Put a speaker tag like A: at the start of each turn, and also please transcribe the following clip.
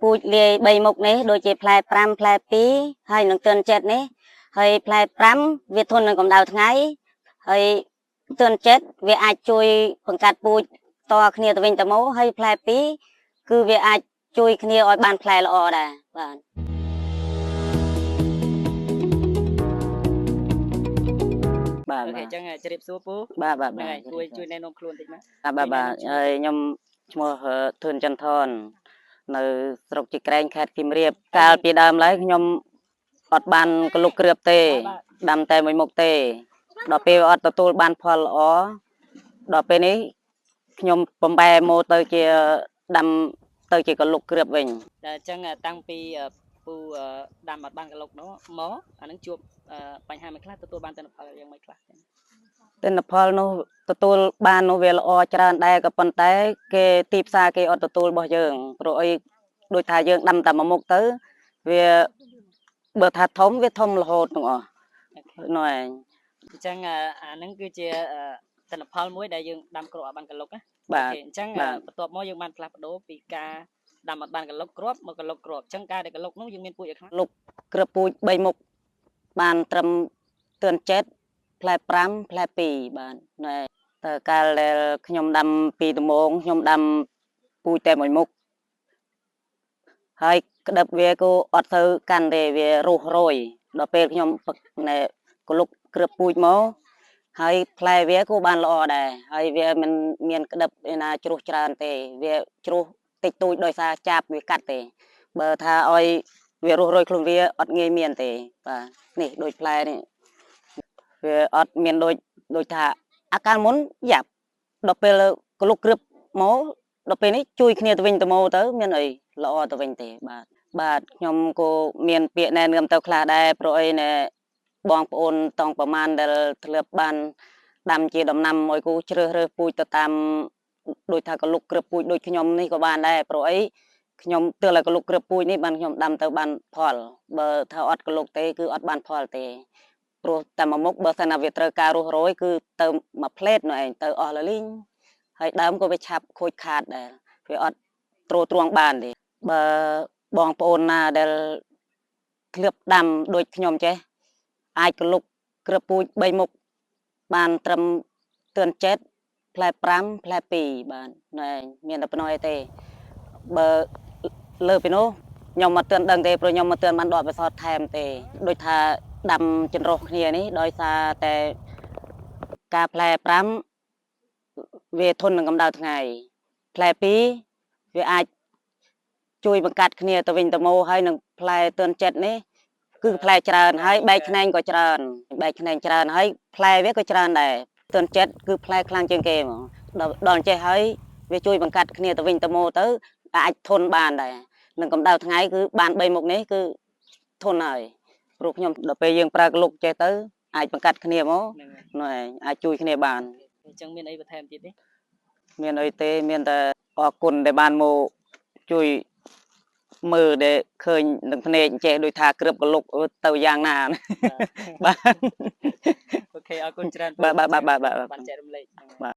A: ពូជលាយ3មុខនេះដូចជាផ្លែ5ផ្លែ2ហើយនឹងទឿនចិត្តនេះហើយផ្លែ5វាធន់នឹងកម្ដៅថ្ងៃហើយទឿនចិត្តវាអាចជួយបង្កាត់ពូជតគ្នាទៅវិញទៅមកហើយផ្លែ2គឺវាអាចជួយគ្នាឲ្យបានផ្លែល្អដែរបាទ
B: បាទអញ្ចឹងជ្រាបសួរពូ
A: បាទ
B: ជួយណែនាំខ្លួនតិចមក
A: បាទហើយខ្ញុំឈ្មោះធឿនចន្ទថននៅស្រុកជីក្រែងខេត្តសៀមរាបកាលពីដើមឡើយខ្ញុំអត់បានកលុកគ្រឿបទេដាំតែមួយមុខទេដល់ពេលអត់ទទួលបានផលល្អដល់ពេលនេះខ្ញុំបំបែមកទៅជាដាំទៅជាកលុកគ្រឿបវិញ
B: តែអញ្ចឹងតាំងពីពូដាំអត់បានកលុកនោះមកអានឹងជួបបញ្ហាមួយខ្លះទទួលបានទិន្នផលយ៉ាងម៉េចខ្លះ
A: ទិន្នផលនោះទទួលបាននោះវាល្អច្រើនដែរក៏ប៉ុន្តែគេទីផ្សារគេអត់ទទួលរបស់យើងព្រោះអីដូចថាយើងដាំតែមួយមុខទៅវាបើថាធំវាធំរហូតទាំងអស់នោះឯង
B: អញ្ចឹងអានឹងគឺជាទិន្នផលមួយដែលយើងដាំគ្រាប់អត់បានកលុកណា
A: បាទ
B: អញ្ចឹងបន្ទាប់មកយើងបានផ្លាស់ប្ដូរពីការដាំអត់បានកលុកគ្រាប់មកកលុកគ្រាប់អញ្ចឹងការដែលកលុកនោះយើងមានពូជឲ្យខ្លះ
A: លុកគ្រាប់ពូជ3មុខបានត្រឹមទឿនចិត្តផ្លែ5ផ្លែ2បាទណែតើកាលដែលខ្ញុំដាំពីដំបូងខ្ញុំដាំពូជតែមួយមុខហើយក្តឹបវាក៏អត់ទៅកាន់ទេវារុះរយដល់ពេលខ្ញុំណែកលុកគ្រាប់ពូជមកហើយផ្លែវាក៏បានល្អដែរហើយវាមិនមានក្តឹបឯណាជ្រុះច្រើនទេវាជ្រុះតិចតួចដោយសារចាបវាកាត់ទេបើថាឲ្យវារុះរយខ្លួនវាអត់ងាយមានទេបាទនេះដូចផ្លែនេះវាអត់មានដូចថាអាកាលមុនយ៉ាប់ដល់ពេលកលុកគ្រឿបមកដល់ពេលនេះជួយគ្នាទៅវិញទៅមកទៅមានអីល្អទៅវិញទេបាទខ្ញុំក៏មានពាក្យណែនាំទៅខ្លះដែរព្រោះអីណែបងប្អូនតង់ប្រមាណដែលធ្លាប់បានដាំជាដំណាំឲ្យគូជ្រើសរើសពូជទៅតាមដូចថាកលុកគ្រឿបពូជដូចខ្ញុំនេះក៏បានដែរព្រោះអីខ្ញុំទើបឲ្យកលុកគ្រឿបពូជនេះបានខ្ញុំដាំទៅបានផលបើថាអត់កលុកទេគឺអត់បានផលទេព្រោះតែមួយមុខបើសិនណាវាត្រូវការរុះរយគឺទៅមួយផ្លេតនោះឯងទៅអស់លលីងហើយដើមក៏វាឆាប់ខូចខាតដែរវាអត់ទ្រទ្រង់បានទេបើបងប្អូនណាដែលធ្លាប់ដាំដូចខ្ញុំចេះអាចកលុកគ្រាប់ពូជ3មុខបានត្រឹមទឿនចិត្តផ្លែ5ផ្លែ2បាទណែមានតែប៉ុណ្ណោះទេបើលើពីនោះខ្ញុំមិនទាន់ដឹងទេព្រោះខ្ញុំមិនទាន់បានដកបិសោតថែមទេដូចថាដាំចន្រុះគ្នានេះដោយសារតែការផ្លែ5វាធន់នឹងកម្ដៅថ្ងៃផ្លែ2វាអាចជួយបង្កាត់គ្នាទៅវិញទៅមកហើយនឹងផ្លែទឿនចិត្តនេះគឺផ្លែច្រើនហើយបែកខ្នែងក៏ច្រើនបែកខ្នែងច្រើនហើយផ្លែវាក៏ច្រើនដែរទឿនចិត្តគឺផ្លែខ្លាំងជាងគេហ្មងដល់ចេះហើយវាជួយបង្កាត់គ្នាទៅវិញទៅមកទៅអាចធន់បានដែរនឹងកម្ដៅថ្ងៃគឺបាន3មុខនេះគឺធន់ហើយព្រោះខ្ញុំដល់ពេលយើងប្រើកលុកចេះទៅអាចបង្កាត់គ្នាមកនោះឯងអាចជួយគ្នាបាន
B: អញ្ចឹងមានអីបន្ថែមទៀតទេ
A: មានអីទេមានតែអរគុណដែលបានមកជួយមើលដែលឃើញនឹងភ្នែកចេះដូចថាគ្រឿបកលុកទៅយ៉ាងណាបាទ
B: អូខេអរគុណច្រើន
A: បាទ
B: បានចែករំលែក
A: បាទ